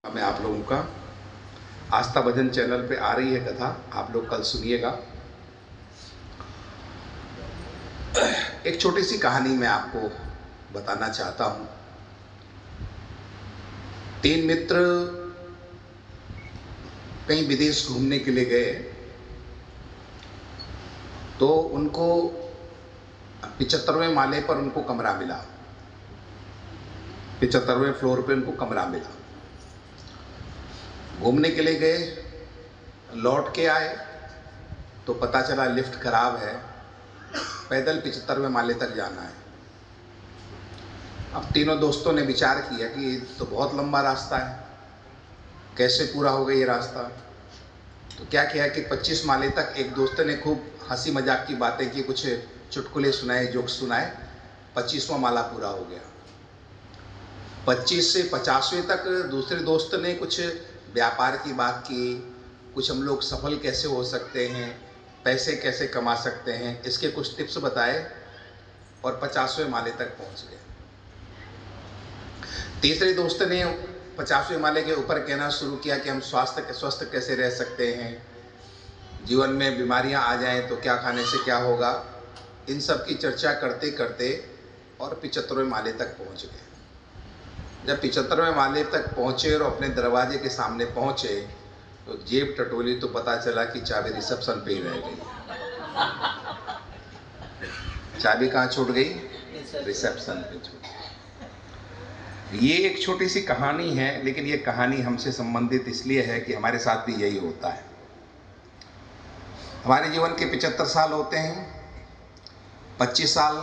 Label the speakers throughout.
Speaker 1: मैं आप लोगों का आस्था भजन चैनल पे आ रही है कथा, आप लोग कल सुनिएगा। एक छोटी सी कहानी मैं आपको बताना चाहता हूँ। तीन मित्र कहीं विदेश घूमने के लिए गए तो उनको 75वें माले पर उनको कमरा मिला। 75वें फ्लोर पे उनको कमरा मिला। घूमने के लिए गए, लौट के आए तो पता चला लिफ्ट खराब है, पैदल 75वें माले तक जाना है। अब तीनों दोस्तों ने विचार किया कि ये तो बहुत लंबा रास्ता है, कैसे पूरा होगा ये रास्ता। तो क्या किया कि 25 माले तक एक दोस्त ने खूब हंसी मजाक की बातें की, कुछ चुटकुले सुनाए, जोक्स सुनाए। 25वां माला पूरा हो गया। 25 से 50वें तक दूसरे दोस्त ने कुछ व्यापार की बात की, कुछ हम लोग सफल कैसे हो सकते हैं, पैसे कैसे कमा सकते हैं, इसके कुछ टिप्स बताए और 50वें माले तक पहुंच गए। तीसरे दोस्त ने 50वें माले के ऊपर कहना शुरू किया कि हम स्वस्थ कैसे रह सकते हैं, जीवन में बीमारियां आ जाएं तो क्या खाने से क्या होगा। इन सब की चर्चा करते करते और 75वें माले तक पहुंच गए। जब 75वें माले तक पहुंचे और अपने दरवाजे के सामने पहुंचे तो जेब टटोली तो पता चला कि चाबी रिसेप्शन पे ही रह गई। चाबी कहाँ छूट गई? रिसेप्शन पे छूट गई। ये एक छोटी सी कहानी है, लेकिन ये कहानी हमसे संबंधित इसलिए है कि हमारे साथ भी यही होता है। हमारे जीवन के 75 साल होते हैं। 25 साल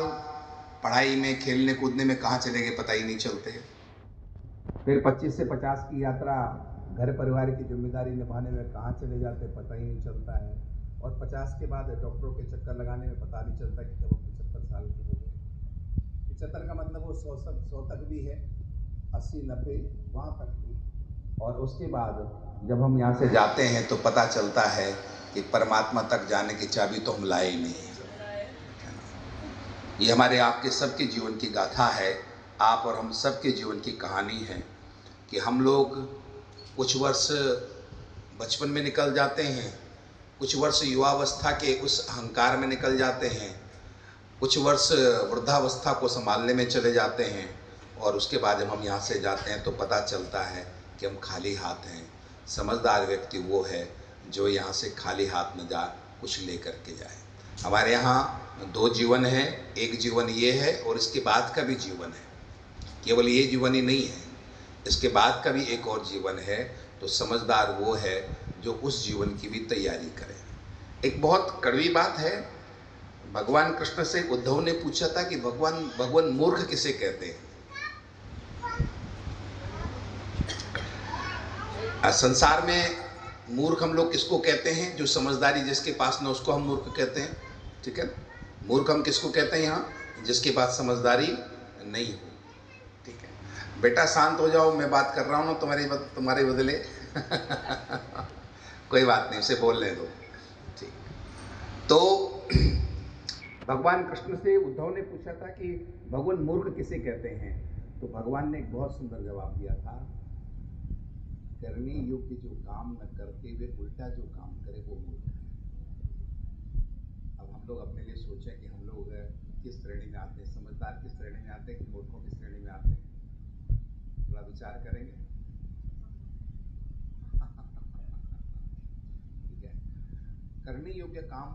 Speaker 1: पढ़ाई में, खेलने कूदने में कहाँ चले गए पता ही नहीं चलते। फिर 25 से 50 की यात्रा घर परिवार की जिम्मेदारी निभाने में कहाँ चले जाते पता ही नहीं चलता है। और 50 के बाद डॉक्टरों के चक्कर लगाने में पता नहीं चलता कि कब 75 साल के हो गए। 75 का मतलब वो 100 तक भी है, 80 90 वहाँ तक भी। और उसके बाद जब हम यहाँ से जाते हैं तो पता चलता है कि परमात्मा तक जाने की चाबी तो हम लाए ही नहीं। ये हमारे आपके सबके जीवन की गाथा है, आप और हम सबके जीवन की कहानी है कि हम लोग कुछ वर्ष बचपन में निकल जाते हैं, कुछ वर्ष युवावस्था के उस अहंकार में निकल जाते हैं, कुछ वर्ष वृद्धावस्था को संभालने में चले जाते हैं, और उसके बाद जब हम यहाँ से जाते हैं तो पता चलता है कि हम खाली हाथ हैं। समझदार व्यक्ति वो है जो यहाँ से खाली हाथ न जा, कुछ लेकर के जाए। हमारे यहाँ दो जीवन है, एक जीवन ये है और इसके बाद का भी जीवन है। केवल ये जीवन ही नहीं है, इसके बाद का भी एक और जीवन है। तो समझदार वो है जो उस जीवन की भी तैयारी करे। एक बहुत कड़वी बात है। भगवान कृष्ण से उद्धव ने पूछा था कि भगवान मूर्ख किसे कहते हैं। संसार में मूर्ख हम लोग किसको कहते हैं? जो समझदारी जिसके पास ना, उसको हम मूर्ख कहते हैं। ठीक है, मूर्ख हम किसको कहते हैं यहाँ? जिसके पास समझदारी नहीं हो। ठीक है बेटा, शांत हो जाओ, मैं बात कर रहा हूँ ना तुम्हारे बदले। कोई बात नहीं, उसे बोलने दो। ठीक, तो भगवान कृष्ण से उद्धव ने पूछा था कि भगवान मूर्ख किसे कहते हैं। तो भगवान ने एक बहुत सुंदर जवाब दिया था, करने योग्य जो काम न करते हुए उल्टा जो काम करे वो मूर्ख है। अब हम लोग अपने लिए सोचें कि हम लोग किस श्रेणी में आते हैं, समझदार किस श्रेणी में आते हैं कि मूर्खों की श्रेणी में आते हैं? थोड़ा विचार करेंगे। ठीक है, करने योग्य काम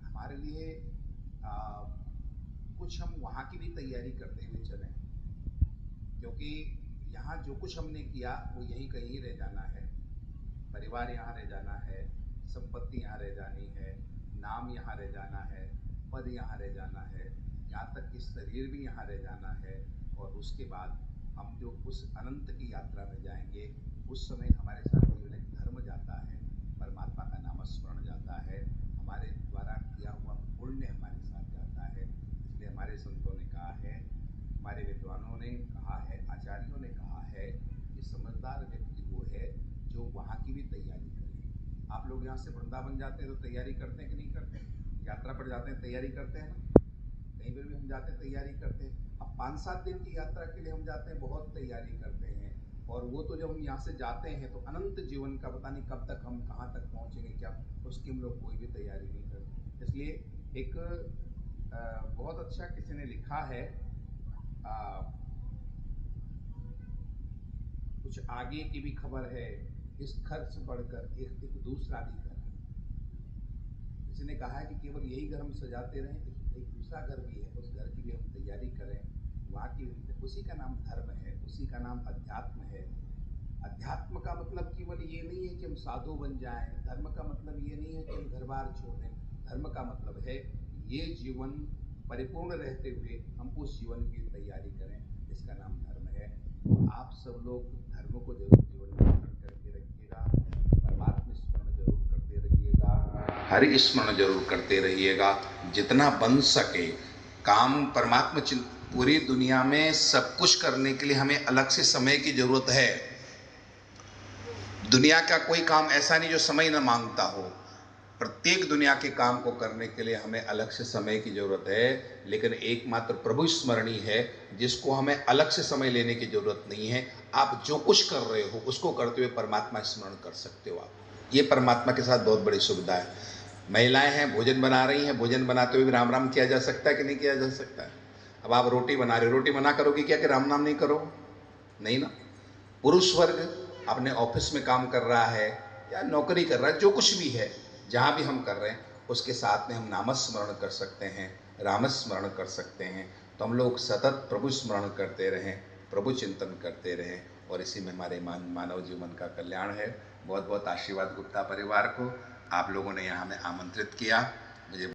Speaker 1: हमारे लिए कुछ हम वहाँ की भी तैयारी करते हुए चलें, क्योंकि यहाँ जो कुछ हमने किया वो यहीं कहीं रह जाना है। परिवार यहाँ रह जाना है, संपत्ति यहाँ रह जानी है, नाम यहाँ रह जाना है, पद यहाँ रह जाना है, यहाँ तक कि शरीर भी यहाँ रह जाना है। और उसके बाद हम जो उस अनंत की यात्रा में जाएंगे, उस समय हमारे साथ केवल एक धर्म जाता है, परमात्मा का नामस्मरण जाता है, हमारे द्वारा किया हुआ पुण्य हमारे साथ जाता है। इसलिए हमारे संतों ने कहा है, हमारे विद्वानों ने कहा है, आचार्यों ने कहा है कि समझदार व्यक्ति वो है जो वहाँ की भी तैयारी करे। आप लोग यहाँ से वृंदावन जाते हैं तो तैयारी करते हैं कि नहीं करते? यात्रा पर जाते हैं, तैयारी करते हैं ना? कहीं पर भी हम जाते हैं तैयारी करते हैं। अब 5-7 दिन की यात्रा के लिए हम जाते हैं, बहुत तैयारी करते हैं। और वो तो जब हम यहाँ से जाते हैं तो अनंत जीवन का पता नहीं कब तक हम कहाँ तक पहुँचेंगे, क्या उसकी हम लोग कोई भी तैयारी नहीं करते। इसलिए एक बहुत अच्छा किसी ने लिखा है, कुछ आगे की भी खबर है, इस घर से बढ़कर एक दूसरा भी घर है। किसी ने कहा है कि केवल यही घर हम सजाते रहें, एक दूसरा घर भी है, उस घर की भी हम तैयारी करें, वहाँ की भी। उसी का नाम धर्म है, उसी का नाम अध्यात्म है। अध्यात्म का मतलब केवल ये नहीं है कि हम साधु बन जाएं, धर्म का मतलब ये नहीं है कि हम घर बार छोड़ दें। धर्म का मतलब है ये जीवन परिपूर्ण रहते हुए हम उस जीवन की तैयारी करें, इसका नाम धर्म है। आप सब लोग धर्म को जरूर जीवन में धारण करके रखिएगा, परमात्मा स्मरण जरूर करते रहिएगा, हरि स्मरण जरूर करते रहिएगा, जितना बन सके काम परमात्मा पूरी दुनिया में सब कुछ करने के लिए हमें अलग से समय की जरूरत है। दुनिया का कोई काम ऐसा नहीं जो समय न मांगता हो। प्रत्येक दुनिया के काम को करने के लिए हमें अलग से समय की जरूरत है, लेकिन एकमात्र प्रभु स्मरणी है जिसको हमें अलग से समय लेने की जरूरत नहीं है। आप जो कुछ कर रहे हो उसको करते हुए परमात्मा स्मरण कर सकते हो। आप ये परमात्मा के साथ बहुत बड़ी सुविधा है। महिलाएं हैं, भोजन बना रही हैं, भोजन बनाते हुए भी राम राम किया जा सकता है कि नहीं किया जा सकता है? अब आप रोटी बना रहे हो, रोटी बना करोगे क्या कि राम नाम नहीं करो? नहीं ना। पुरुष वर्ग अपने ऑफिस में काम कर रहा है या नौकरी कर रहा है, जो कुछ भी है, जहाँ भी हम कर रहे हैं उसके साथ में हम नामस्मरण कर सकते हैं, रामस्मरण कर सकते हैं। तो हम लोग सतत प्रभु स्मरण करते रहें, प्रभु चिंतन करते रहें, और इसी में हमारे मानव जीवन का कल्याण है। बहुत बहुत आशीर्वाद गुप्ता परिवार को, आप लोगों ने यहाँ हमें आमंत्रित किया। मुझे